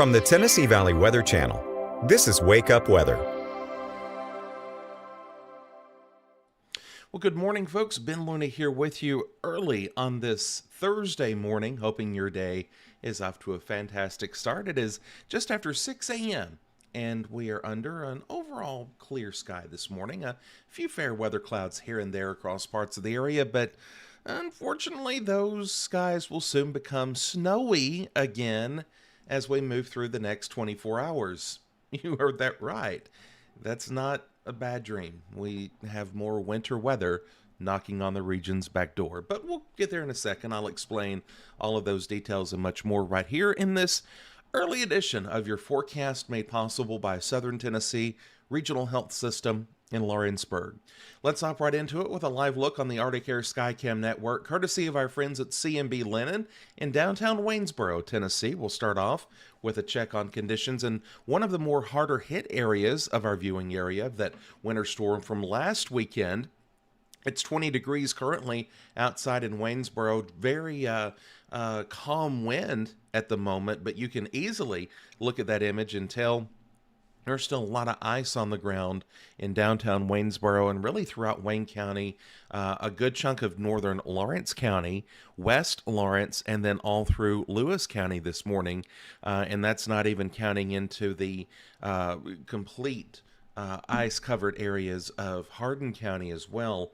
From the Tennessee Valley Weather Channel, this is Wake Up Weather. Well, good morning, folks. Ben Luna here with you early on this Thursday morning, hoping your day is off to a fantastic start. It is just after 6 a.m., and we are under an overall clear sky this morning. A few fair weather clouds here and there across parts of the area, but unfortunately, those skies will soon become snowy again as we move through the next 24 hours. You heard that right. That's not a bad dream. We have more winter weather knocking on the region's back door. But we'll get there in a second. I'll explain all of those details and much more right here in this early edition of your forecast made possible by Southern Tennessee Regional Health System in Lawrenceburg. Let's hop right into it with a live look on the Arctic Air Skycam network, courtesy of our friends at CMB Lennon in downtown Waynesboro, Tennessee. We'll start off with a check on conditions in one of the more harder hit areas of our viewing area, that winter storm from last weekend. It's 20 degrees currently outside in Waynesboro. Very calm wind at the moment, but you can easily look at that image and tell there's still a lot of ice on the ground in downtown Waynesboro and really throughout Wayne County, a good chunk of northern Lawrence County, West Lawrence, and then all through Lewis County this morning. And that's not even counting into the complete ice-covered areas of Hardin County as well.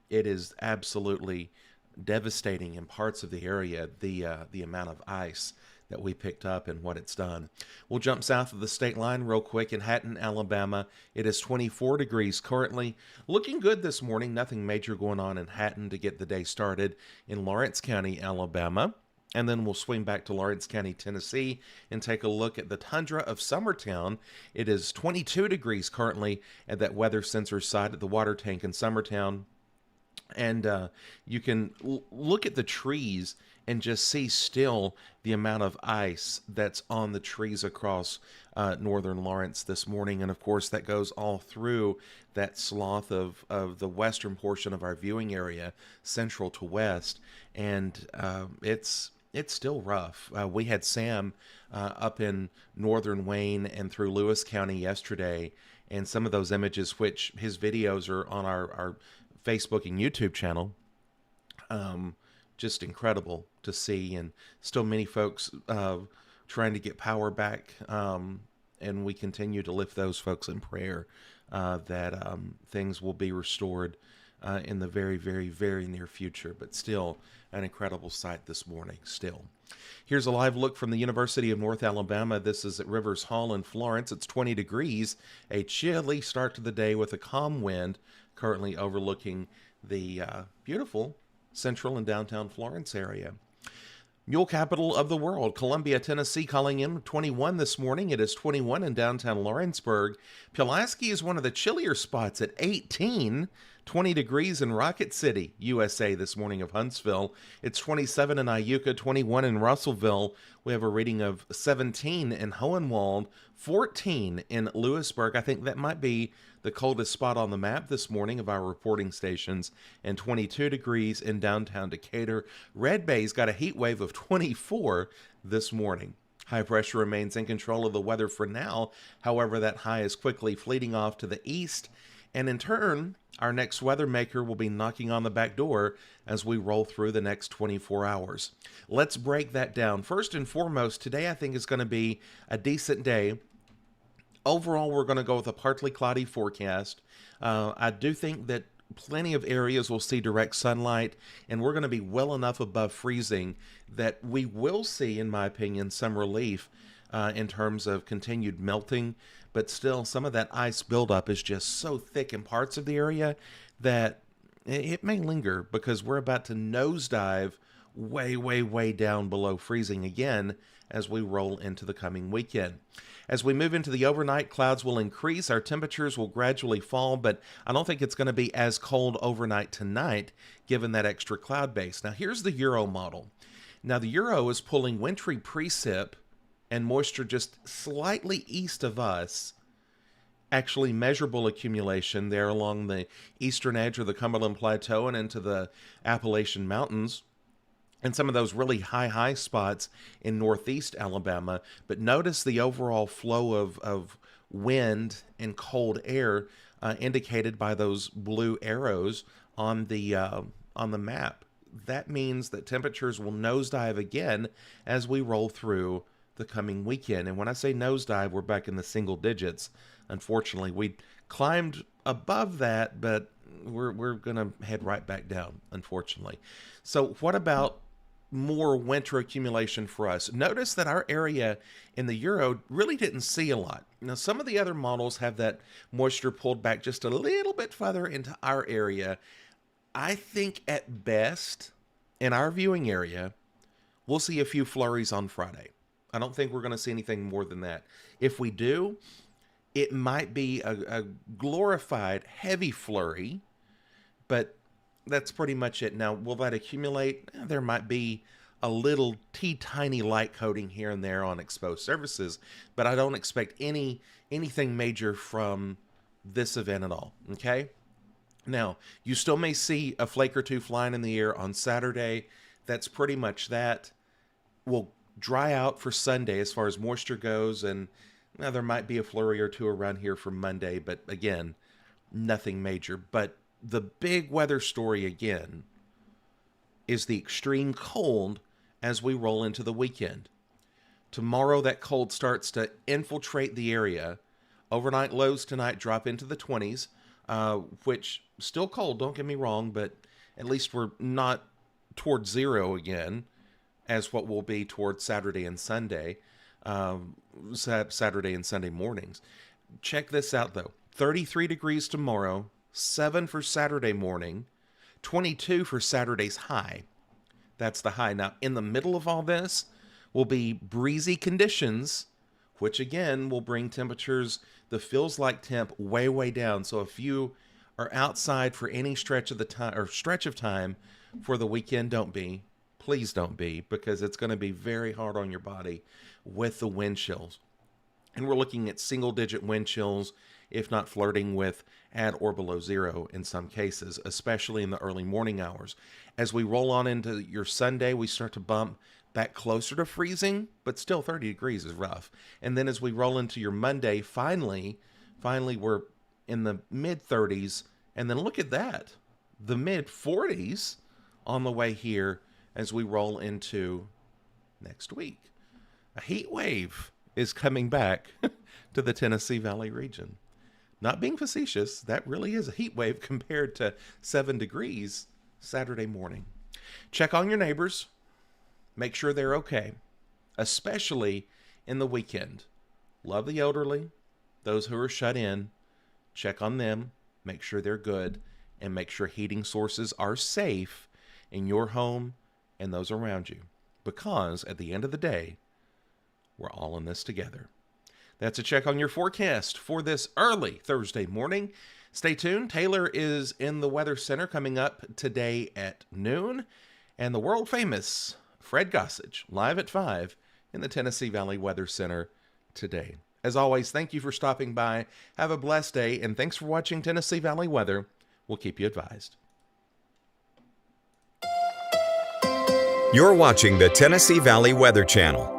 It is absolutely devastating in parts of the area, the amount of ice that we picked up and what it's done. We'll jump south of the state line real quick in Hatton, Alabama. It is 24 degrees currently. Looking good this morning. Nothing major going on in Hatton to get the day started. In Lawrence County, Alabama. And then we'll swing back to Lawrence County, Tennessee, and take a look at the tundra of Summertown. It is 22 degrees currently at that weather sensor site at the water tank in Summertown. And you can look at the trees and just see still the amount of ice that's on the trees across northern Lawrence this morning. And of course, that goes all through that swath of the western portion of our viewing area, central to west. And it's still rough. We had Sam up in northern Wayne and through Lewis County yesterday, and some of those images, which his videos are on our Facebook and YouTube channel, just incredible to see. And still many folks trying to get power back, and we continue to lift those folks in prayer that things will be restored in the very, very, very near future. But still an incredible sight this morning still. Here's a live look from the University of North Alabama. This is at Rivers Hall in Florence. It's 20 degrees, a chilly start to the day with a calm wind currently overlooking the beautiful central and downtown Florence area. Mule capital of the world, Columbia, Tennessee, calling in 21 this morning. It is 21 in downtown Lawrenceburg. Pulaski is one of the chillier spots at 18. 20 degrees in Rocket City, USA this morning of Huntsville. It's 27 in Iuka, 21 in Russellville. We have a reading of 17 in Hohenwald, 14 in Lewisburg. I think that might be the coldest spot on the map this morning of our reporting stations, and 22 degrees in downtown Decatur. Red Bay's got a heat wave of 24 this morning. High pressure remains in control of the weather for now. However, that high is quickly fleeting off to the east, and in turn, our next weather maker will be knocking on the back door as we roll through the next 24 hours. Let's break that down. First and foremost, today I think is going to be a decent day. Overall, we're going to go with a partly cloudy forecast. I do think that plenty of areas will see direct sunlight, and we're going to be well enough above freezing that we will see, in my opinion, some relief in terms of continued melting. But still, some of that ice buildup is just so thick in parts of the area that it may linger, because we're about to nosedive way, way, way down below freezing again as we roll into the coming weekend. As we move into the overnight, clouds will increase. Our temperatures will gradually fall, but I don't think it's going to be as cold overnight tonight, given that extra cloud base. Now, here's the Euro model. Now, the Euro is pulling wintry precip and moisture just slightly east of us. Actually, measurable accumulation there along the eastern edge of the Cumberland Plateau and into the Appalachian Mountains. and some of those really high spots in northeast Alabama. But notice the overall flow of wind and cold air indicated by those blue arrows on the map. That means that temperatures will nosedive again as we roll through the coming weekend. And when I say nosedive, we're back in the single digits. Unfortunately, we climbed above that, but we're going to head right back down, unfortunately. So what about more winter accumulation for us? Notice that our area in the Euro really didn't see a lot. Now, some of the other models have that moisture pulled back just a little bit further into our area. I think at best, in our viewing area, we'll see a few flurries on Friday. I don't think we're going to see anything more than that. If we do, it might be a glorified heavy flurry, but that's pretty much it. Now, will that accumulate? There might be a little tiny light coating here and there on exposed surfaces, but I don't expect anything major from this event at all, okay? Now, you still may see a flake or two flying in the air on Saturday. That's pretty much that. We'll dry out for Sunday as far as moisture goes, and there might be a flurry or two around here for Monday, but again, nothing major. But the big weather story again is the extreme cold as we roll into the weekend. Tomorrow, that cold starts to infiltrate the area. Overnight lows tonight drop into the 20s. Which still cold, don't get me wrong, but at least we're not towards zero again, as what will be towards Saturday and Sunday, Saturday and Sunday mornings. Check this out, though. 33 degrees tomorrow, 7 for Saturday morning, 22 for Saturday's high. That's the high. Now, in the middle of all this will be breezy conditions, which again will bring temperatures, the feels like temp, way down. So if you are outside for any stretch of time for the weekend, don't be. Please don't be, because it's going to be very hard on your body with the wind chills. And we're looking at single-digit wind chills, if not flirting with at or below zero in some cases, especially in the early morning hours. As we roll on into your Sunday, we start to bump back closer to freezing, but still 30 degrees is rough. And then as we roll into your Monday, finally we're in the mid-30s, and then look at that, the mid-40s on the way here as we roll into next week. A heat wave is coming back to the Tennessee Valley region. Not being facetious, that really is a heat wave compared to 7 degrees Saturday morning. Check on your neighbors. Make sure they're okay, especially in the weekend. Love the elderly, those who are shut in. Check on them, make sure they're good, and make sure heating sources are safe in your home and those around you. Because at the end of the day, we're all in this together. That's a check on your forecast for this early Thursday morning. Stay tuned. Taylor is in the Weather Center coming up today at noon. And the world famous Fred Gossage live at 5 in the Tennessee Valley Weather Center today. As always, thank you for stopping by. Have a blessed day, and thanks for watching Tennessee Valley Weather. We'll keep you advised. You're watching the Tennessee Valley Weather Channel.